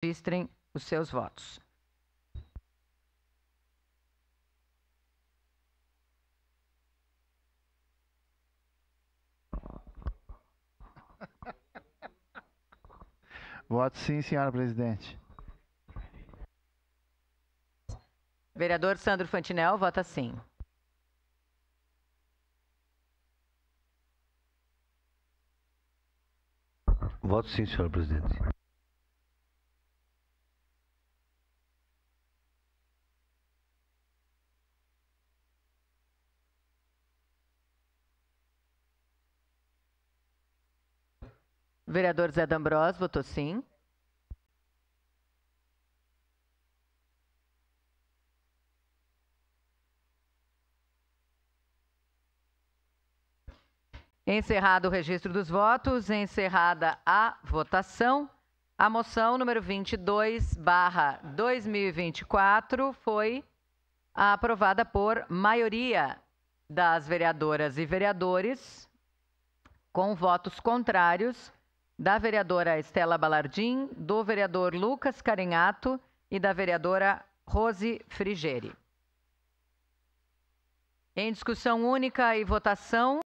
registrem os seus votos. Voto sim, senhora presidente. Vereador Sandro Fantinel vota sim. Voto sim, senhora presidente. Vereador Zé D'Ambrós votou sim. Encerrado o registro dos votos, encerrada a votação, a moção número 22/2024 foi aprovada por maioria das vereadoras e vereadores, com votos contrários da vereadora Estela Balardim, do vereador Lucas Carenhato e da vereadora Rose Frigeri. Em discussão única e votação,